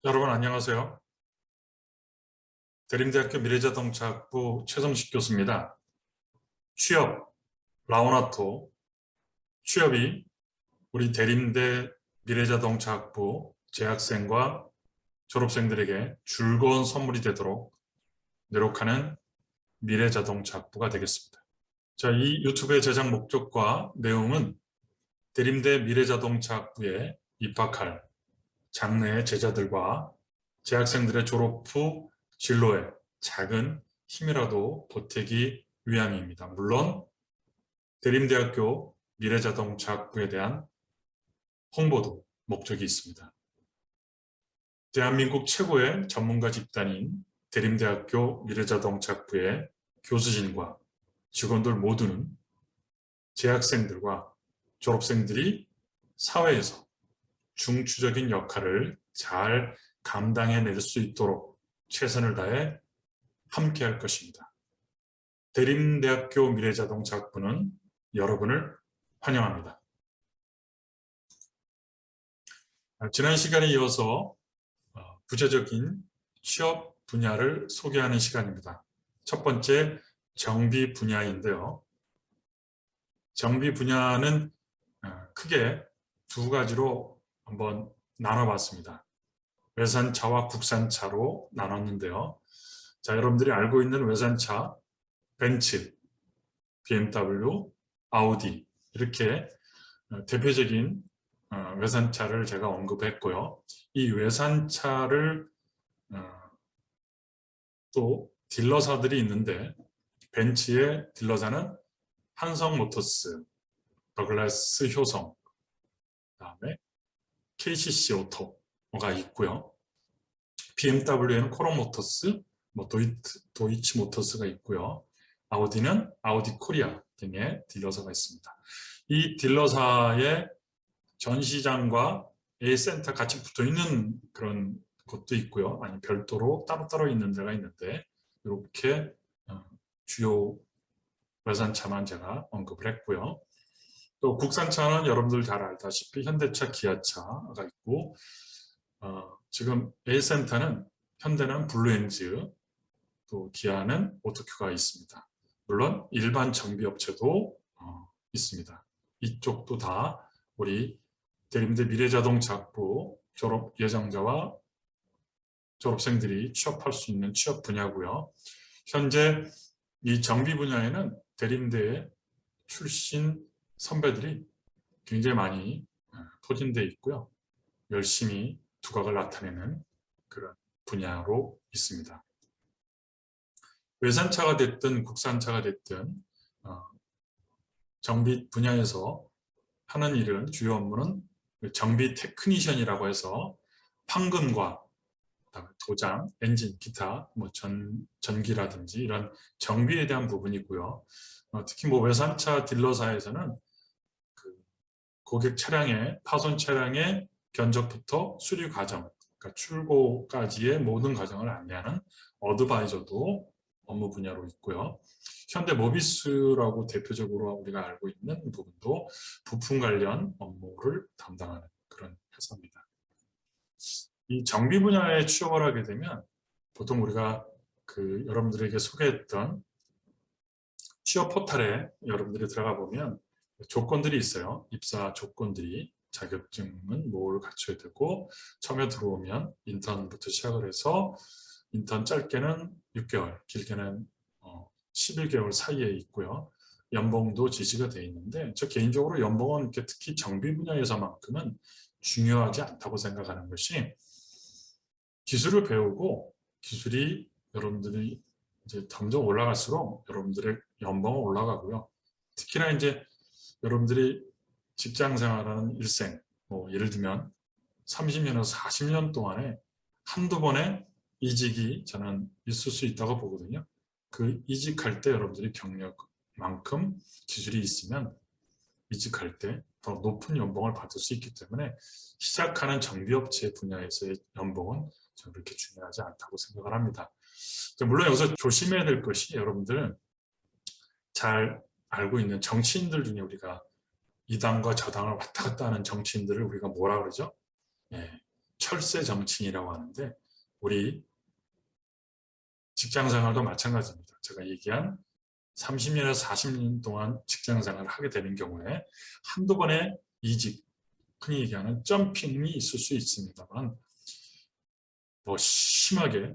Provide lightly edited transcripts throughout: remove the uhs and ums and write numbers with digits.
여러분 안녕하세요. 대림대학교 미래자동차학부 최성식 교수입니다. 취업, 라오나토, 취업이 우리 대림대 미래자동차학부 재학생과 졸업생들에게 즐거운 선물이 되도록 노력하는 미래자동차학부가 되겠습니다. 자, 이 유튜브의 제작 목적과 내용은 대림대 미래자동차학부에 입학할 장래의 제자들과 재학생들의 졸업 후 진로에 작은 힘이라도 보태기 위함입니다. 물론 대림대학교 미래자동차학부에 대한 홍보도 목적이 있습니다. 대한민국 최고의 전문가 집단인 대림대학교 미래자동차학부의 교수진과 직원들 모두는 재학생들과 졸업생들이 사회에서 중추적인 역할을 잘 감당해낼 수 있도록 최선을 다해 함께할 것입니다. 대림대학교 미래자동차학부는 여러분을 환영합니다. 지난 시간에 이어서 구체적인 취업 분야를 소개하는 시간입니다. 첫 번째, 정비 분야인데요. 정비 분야는 크게 두 가지로 한번 나눠봤습니다. 외산차와 국산차로 나눴는데요. 자, 여러분들이 알고 있는 외산차, 벤츠, BMW, 아우디 이렇게 대표적인 외산차를 제가 언급했고요. 이 외산차를 또 딜러사들이 있는데 벤츠의 딜러사는 한성모터스, 더글라스 효성, 그다음에 KCC 오토가 있고요. BMW에는 코로모터스, 도이치 모터스가 있고요. 아우디는 아우디 코리아 등의 딜러사가 있습니다. 이 딜러사의 전시장과 A센터 같이 붙어 있는 그런 것도 있고요. 아니 별도로 따로따로 있는 데가 있는데 이렇게 주요 외산차만 제가 언급을 했고요. 또 국산차는 여러분들 잘 알다시피 현대차, 기아차가 있고 지금 A센터는 현대는 블루엔즈, 또 기아는 오토큐가 있습니다. 물론 일반 정비업체도 있습니다. 이쪽도 다 우리 대림대 미래자동차학부 졸업 예정자와 졸업생들이 취업할 수 있는 취업 분야고요. 현재 이 정비 분야에는 대림대 출신 선배들이 굉장히 많이 포진되어 있고요. 열심히 두각을 나타내는 그런 분야로 있습니다. 외산차가 됐든 국산차가 됐든 정비 분야에서 하는 일은 주요 업무는 정비 테크니션이라고 해서 판금과 도장, 엔진, 기타, 전기라든지 이런 정비에 대한 부분이고요. 특히 외산차 딜러사에서는 고객 차량의 파손 차량의 견적부터 수리 과정, 그러니까 출고까지의 모든 과정을 안내하는 어드바이저도 업무 분야로 있고요. 현대 모비스라고 대표적으로 우리가 알고 있는 부분도 부품 관련 업무를 담당하는 그런 회사입니다. 이 정비 분야에 취업을 하게 되면 보통 우리가 여러분들에게 소개했던 취업 포털에 여러분들이 들어가 보면 조건들이 있어요. 입사 조건들이 자격증은 뭘 갖춰야 되고 처음에 들어오면 인턴부터 시작을 해서 인턴 짧게는 6개월, 길게는 11개월 사이에 있고요. 연봉도 지시가 되어 있는데 저 개인적으로 연봉은 특히 정비 분야에서만큼은 중요하지 않다고 생각하는 것이 기술을 배우고 기술이 여러분들이 이제 점점 올라갈수록 여러분들의 연봉은 올라가고요. 특히나 이제 여러분들이 직장 생활하는 일생, 예를 들면 30년에서 40년 동안에 한두 번의 이직이 저는 있을 수 있다고 보거든요. 그 이직할 때 여러분들이 경력만큼 기술이 있으면 이직할 때 더 높은 연봉을 받을 수 있기 때문에 시작하는 정비업체 분야에서의 연봉은 저는 그렇게 중요하지 않다고 생각을 합니다. 물론 여기서 조심해야 될 것이 여러분들은 잘 알고 있는 정치인들 중에 우리가 이 당과 저 당을 왔다 갔다 하는 정치인들을 우리가 뭐라 그러죠? 예, 혈세 정치인이라고 하는데 우리 직장생활도 마찬가지입니다. 제가 얘기한 30년에서 40년 동안 직장생활을 하게 되는 경우에 한두 번의 이직, 흔히 얘기하는 점핑이 있을 수 있습니다만 뭐 심하게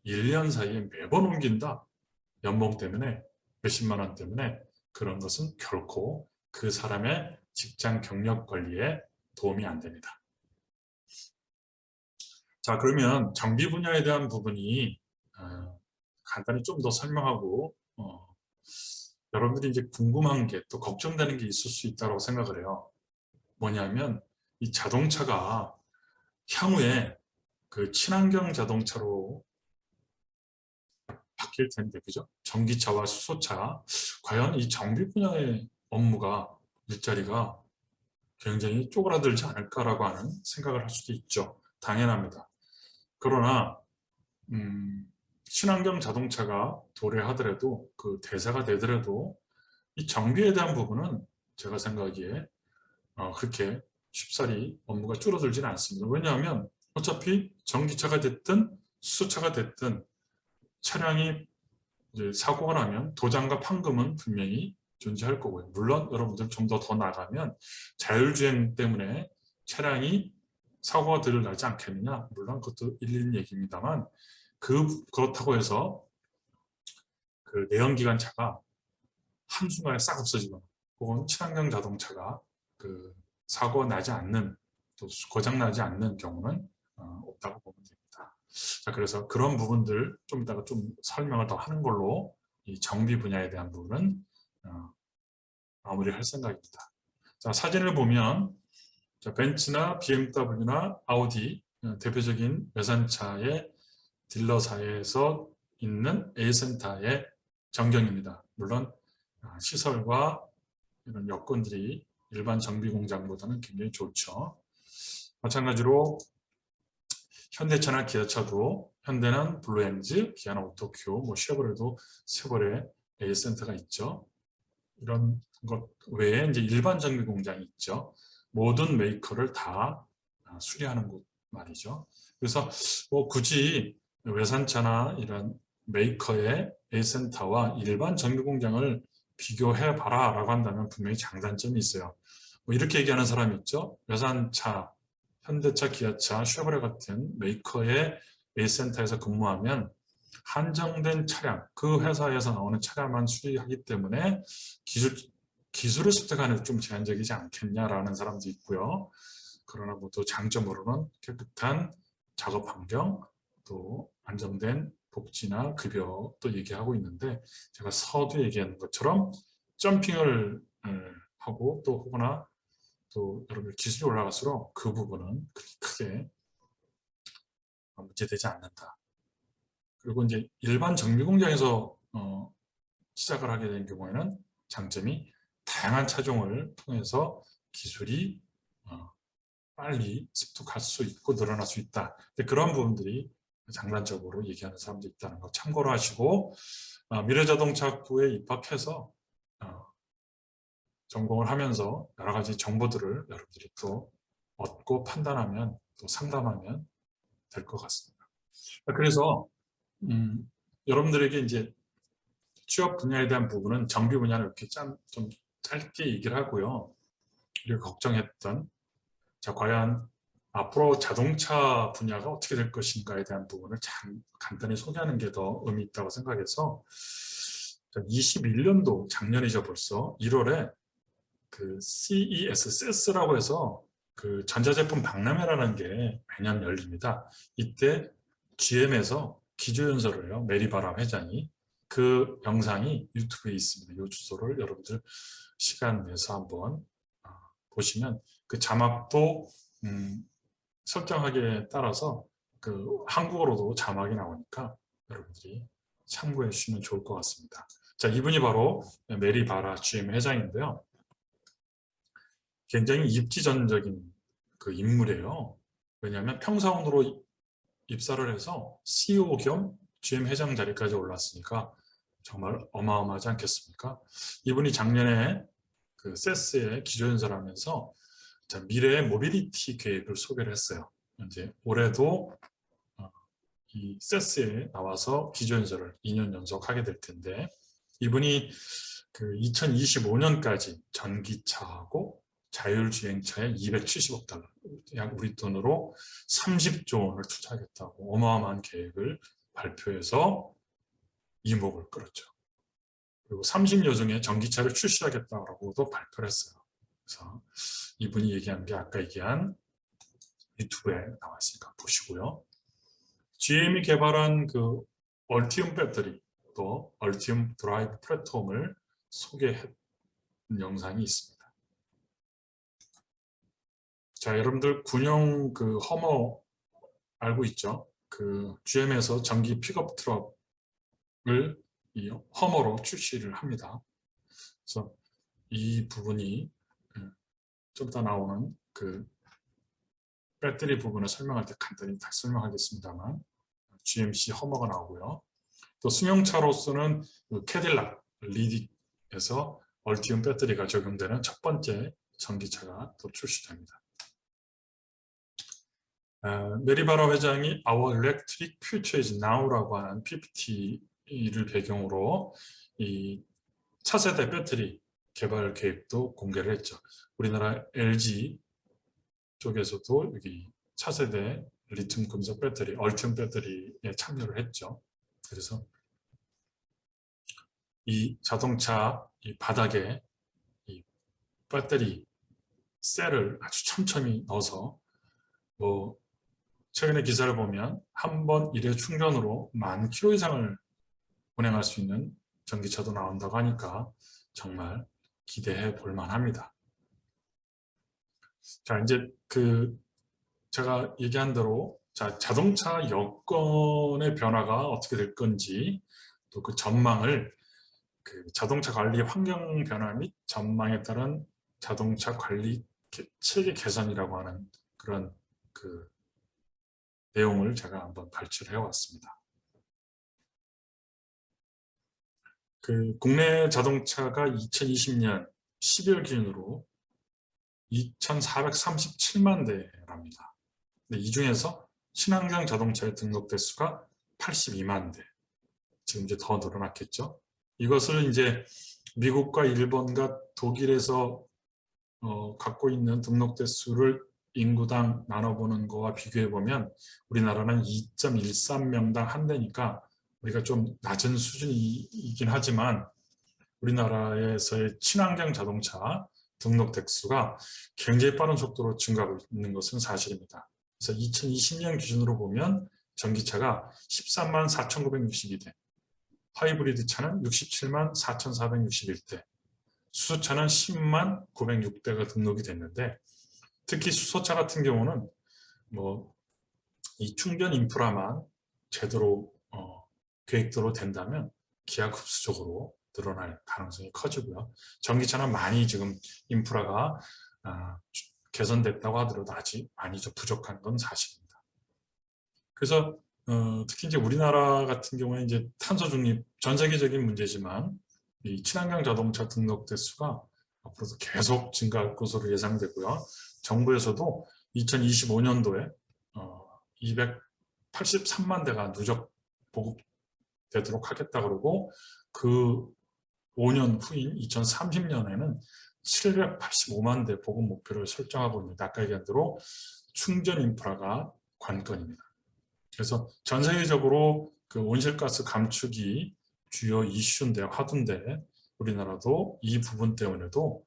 1년 사이에 매번 옮긴다. 연봉 때문에 몇십만 원 때문에 그런 것은 결코 그 사람의 직장 경력 관리에 도움이 안 됩니다. 자, 그러면 정비 분야에 대한 부분이 간단히 좀 더 설명하고 여러분들이 이제 궁금한 게 또 걱정되는 게 있을 수 있다고 생각을 해요. 뭐냐면 이 자동차가 향후에 그 친환경 자동차로 바뀔 텐데, 그죠? 전기차와 수소차, 과연 이 정비 분야의 업무가, 일자리가 굉장히 쪼그라들지 않을까라고 하는 생각을 할 수도 있죠. 당연합니다. 그러나 친환경 자동차가 도래하더라도 그 대세가 되더라도 이 정비에 대한 부분은 제가 생각하기에 그렇게 쉽사리 업무가 줄어들지는 않습니다. 왜냐하면 어차피 전기차가 됐든 수소차가 됐든 차량이 이제 사고가 나면 도장과 판금은 분명히 존재할 거고요. 물론 여러분들 좀 더 나가면 자율주행 때문에 차량이 사고가 덜 나지 않겠느냐. 물론 그것도 일리는 얘기입니다만 그렇다고 해서 그 내연기관 차가 한순간에 싹 없어지거나 혹은 친환경 자동차가 그 사고 나지 않는 또 고장 나지 않는 경우는 없다고 보면 됩니다. 자, 그래서 그런 부분들 좀 이따가 좀 설명을 더 하는 걸로 이 정비 분야에 대한 부분은 마무리할 생각입니다. 자, 사진을 보면 자, 벤츠나 BMW나 아우디 대표적인 외산차의 딜러사에서 있는 A센터의 전경입니다. 물론 시설과 이런 여건들이 일반 정비 공장보다는 굉장히 좋죠. 마찬가지로 현대차나 기아차도 현대는 블루엔즈, 기아는 오토큐, 뭐 쉐보레도 쉐보레 A센터가 있죠. 이런 것 외에 이제 일반 정비 공장이 있죠. 모든 메이커를 다 수리하는 곳 말이죠. 그래서 뭐 굳이 외산차나 이런 메이커의 A센터와 일반 정비 공장을 비교해 봐라 라고 한다면 분명히 장단점이 있어요. 뭐 이렇게 얘기하는 사람이 있죠. 외산차, 현대차, 기아차, 쉐보레 같은 메이커의 A센터에서 근무하면 한정된 차량, 그 회사에서 나오는 차량만 수리하기 때문에 기술을 습득하는 데 좀 제한적이지 않겠냐라는 사람도 있고요. 그러나 뭐 또 장점으로는 깨끗한 작업 환경, 또 안정된 복지나 급여 또 얘기하고 있는데 제가 서두 얘기하는 것처럼 점핑을 하고 또 혹은 또 여러분 기술이 올라갈수록 그 부분은 크게 문제되지 않는다. 그리고 이제 일반 정비 공장에서 시작을 하게 된 경우에는 장점이 다양한 차종을 통해서 기술이 빨리 습득할 수 있고 늘어날 수 있다. 그런 부분들이 장단적으로 얘기하는 사람도 있다는 거 참고로 하시고 미래자동차학부에 입학해서 전공을 하면서 여러 가지 정보들을 여러분들이 또 얻고 판단하면 또 상담하면 될 것 같습니다. 그래서 여러분들에게 이제 취업 분야에 대한 부분은 정비 분야는 이렇게 좀 짧게 얘기를 하고요. 우리가 걱정했던 자, 과연 앞으로 자동차 분야가 어떻게 될 것인가에 대한 부분을 간단히 소개하는 게 더 의미 있다고 생각해서 21년도 작년이죠 벌써 1월에 그 CES라고 해서 그 전자제품 박람회라는 게 매년 열립니다. 이때 GM에서 기조연설을 해요. 메리바람 회장이. 그 영상이 유튜브에 있습니다. 이 주소를 여러분들 시간 내서 한번 보시면 그 자막도 설정하기에 따라서 그 한국어로도 자막이 나오니까 여러분들이 참고해 주시면 좋을 것 같습니다. 자, 이분이 바로 메리바라 GM 회장인데요. 굉장히 입지전적인 그 인물이에요. 왜냐하면 평사원으로 입사를 해서 CEO 겸 GM 회장 자리까지 올랐으니까 정말 어마어마하지 않겠습니까? 이분이 작년에 그 세스에 기조연설하면서 미래의 모빌리티 계획을 소개를 했어요. 이제 올해도 이 세스에 나와서 기조연설을 2년 연속 하게 될 텐데, 이분이 그 2025년까지 전기차하고 자율주행차에 270억 달러, 약 우리 돈으로 30조 원을 투자하겠다고 어마어마한 계획을 발표해서 이목을 끌었죠. 그리고 30여 중에 전기차를 출시하겠다고도 발표를 했어요. 그래서 이분이 얘기한 게 아까 얘기한 유튜브에 나왔으니까 보시고요. GM이 개발한 그 얼티움 배터리, 또 얼티움 드라이브 플랫폼을 소개한 영상이 있습니다. 자, 여러분들 군용 그 허머 알고 있죠? 그 GM에서 전기 픽업 트럭을 이 허머로 출시를 합니다. 그래서 이 부분이 좀 이따 나오는 그 배터리 부분을 설명할 때 간단히 다시 설명하겠습니다만, GMC 허머가 나오고요. 또 승용차로서는 그 캐딜락 리딕에서 얼티움 배터리가 적용되는 첫 번째 전기차가 또 출시됩니다. 메리바라 회장이 Our Electric Future is Now라고 하는 PPT를 배경으로 이 차세대 배터리 개발 계획도 공개를 했죠. 우리나라 LG 쪽에서도 여기 차세대 리튬 금속 배터리, 얼티움 배터리에 참여를 했죠. 그래서 이 자동차 이 바닥에 이 배터리 셀을 아주 촘촘히 넣어서 뭐 최근에 기사를 보면 한 번 일회 충전으로 10,000km 이상을 운행할 수 있는 전기차도 나온다고 하니까 정말 기대해 볼 만합니다. 자, 이제 그 제가 얘기한 대로 자동차 여건의 변화가 어떻게 될 건지, 또 그 전망을 그 자동차 관리 환경 변화 및 전망에 따른 자동차 관리 체계 개선이라고 하는 그런 그 내용을 제가 한번 발췌를 해왔습니다. 그 국내 자동차가 2020년 12월 기준으로 2,437만 대랍니다. 근데 이 중에서 친환경 자동차에 등록 대수가 82만 대. 지금 이제 더 늘어났겠죠. 이것을 이제 미국과 일본과 독일에서 갖고 있는 등록 대수를 인구당 나눠보는 거와 비교해보면 우리나라는 2.13명당 한 대니까 우리가 좀 낮은 수준이긴 하지만 우리나라에서의 친환경 자동차 등록 대수가 굉장히 빠른 속도로 증가하고 있는 것은 사실입니다. 그래서 2020년 기준으로 보면 전기차가 13만 4,962대, 하이브리드 차는 67만 4,461대, 수소차는 10만 906대가 등록이 됐는데, 특히 수소차 같은 경우는 뭐 이 충전 인프라만 제대로 계획대로 된다면 기하급수적으로 늘어날 가능성이 커지고요. 전기차는 많이 지금 인프라가 개선됐다고 하더라도 아직 많이 좀 부족한 건 사실입니다. 그래서 특히 이제 우리나라 같은 경우에 이제 탄소 중립 전 세계적인 문제지만 이 친환경 자동차 등록 대수가 앞으로도 계속 증가할 것으로 예상되고요. 정부에서도 2025년도에 283만 대가 누적 보급되도록 하겠다 그러고, 그 5년 후인 2030년에는 785만 대 보급 목표를 설정하고 있는데, 아까 얘기한 대로 충전 인프라가 관건입니다. 그래서 전 세계적으로 그 온실가스 감축이 주요 이슈인데, 화두인데, 우리나라도 이 부분 때문에도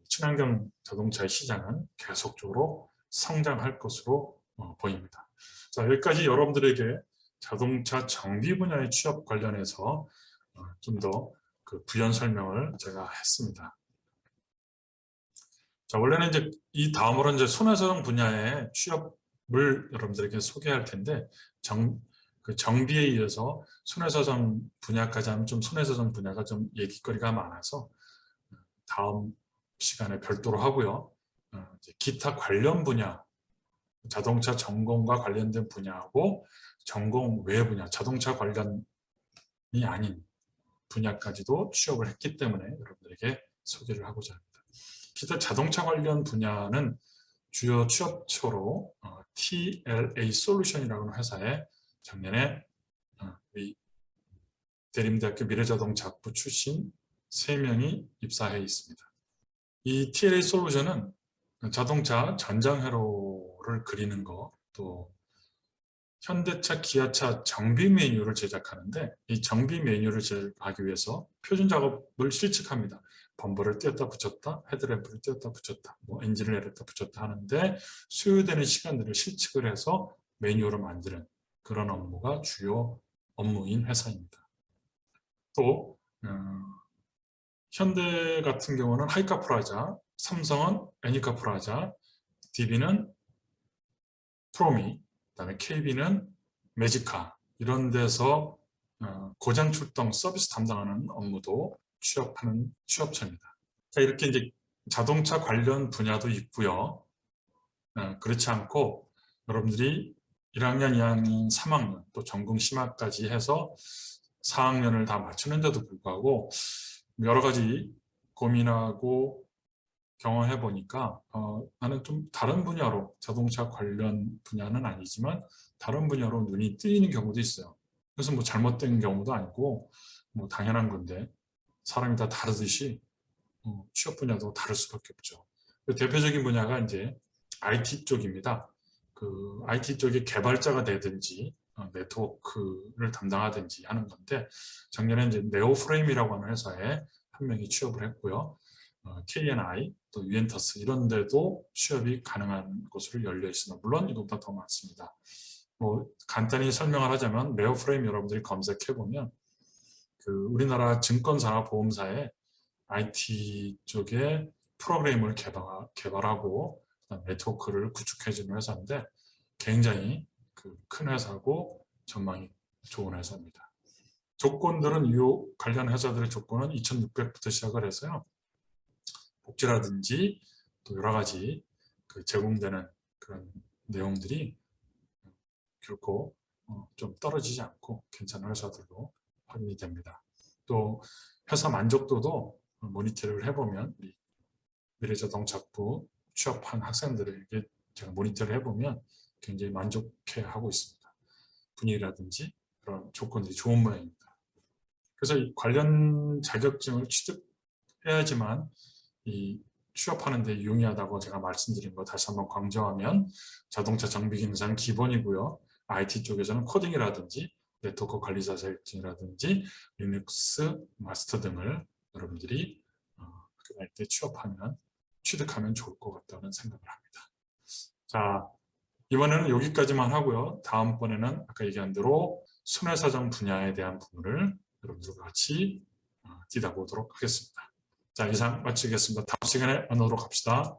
친환경 자동차의 시장은 계속적으로 성장할 것으로 보입니다. 자, 여기까지 여러분들에게 자동차 정비 분야의 취업 관련해서 좀 더 그 부연 설명을 제가 했습니다. 자, 원래는 이제 이 다음으로 이제 손해소송 분야의 취업을 여러분들에게 소개할 텐데, 그 정비에 이어서 손해소송 분야까지 하면 좀 손해소송 분야가 좀 얘기거리가 많아서 다음 시간에 별도로 하고요. 이제 기타 관련 분야, 자동차 전공과 관련된 분야하고 전공 외 분야, 자동차 관련이 아닌 분야까지도 취업을 했기 때문에 여러분들에게 소개를 하고자 합니다. 기타 자동차 관련 분야는 주요 취업처로 TLA 솔루션이라는 회사에 작년에 우리 대림대학교 미래자동차학부 출신 3명이 입사해 있습니다. 이 TLA 솔루션은 자동차 전장회로를 그리는 거, 또 현대차, 기아차 정비 메뉴를 제작하는데, 이 정비 메뉴를 제작하기 위해서 표준 작업을 실측합니다. 범버를 띄었다 붙였다, 헤드램프를 띄었다 붙였다, 뭐 엔진을 내렸다 붙였다 하는데 소요되는 시간들을 실측을 해서 메뉴로 만드는 그런 업무가 주요 업무인 회사입니다. 또 현대 같은 경우는 하이카 프라자, 삼성은 애니카 프라자, DB는 프로미, 그다음에 KB는 매지카, 이런 데서 고장 출동 서비스 담당하는 업무도 취업하는 취업처입니다. 자, 이렇게 이제 자동차 관련 분야도 있고요. 그렇지 않고 여러분들이 1학년, 2학년, 3학년 또 전공 심화까지 해서 4학년을 다 마치는데도 불구하고 여러 가지 고민하고 경험해 보니까 나는 좀 다른 분야로, 자동차 관련 분야는 아니지만 다른 분야로 눈이 뜨이는 경우도 있어요. 그래서 뭐 잘못된 경우도 아니고 뭐 당연한 건데, 사람이 다 다르듯이 취업 분야도 다를 수밖에 없죠. 대표적인 분야가 이제 IT 쪽입니다. 그 IT 쪽에 개발자가 되든지 네트워크를 담당하든지 하는 건데, 작년에 이제 네오프레임이라고 하는 회사에 한 명이 취업을 했고요. KNI, 또 유엔터스 이런 데도 취업이 가능한 곳으로 열려 있으나 물론 이것보다 더 많습니다. 뭐 간단히 설명을 하자면, 네오프레임 여러분들이 검색해 보면 그 우리나라 증권사나 보험사에 IT 쪽에 프로그램을 개발하고 네트워크를 구축해주는 회사인데, 굉장히 큰 회사고 전망이 좋은 회사입니다. 조건들은, 이 관련 회사들의 조건은 2,600부터 시작을 해서요. 복지라든지 또 여러 가지 제공되는 그런 내용들이 결코 좀 떨어지지 않고 괜찮은 회사들로 확인이 됩니다. 또 회사 만족도도 모니터를 해보면, 미래자동차학부 취업한 학생들에게 제가 모니터를 해보면 굉장히 만족해 하고 있습니다. 분위기라든지 그런 조건들이 좋은 모양입니다. 그래서 이 관련 자격증을 취득해야지만 이 취업하는 데 유용하다고 제가 말씀드린 거 다시 한번 강조하면, 자동차 정비 기능사는 기본이고요. IT 쪽에서는 코딩이라든지 네트워크 관리자 자격증이라든지 리눅스 마스터 등을 여러분들이 학교 다닐 때 취득하면 좋을 것 같다는 생각을 합니다. 자, 이번에는 여기까지만 하고요. 다음번에는 아까 얘기한 대로 손해사정 분야에 대한 부분을 여러분들과 같이 띄다보도록 하겠습니다. 자, 이상 마치겠습니다. 다음 시간에 만나도록 합시다.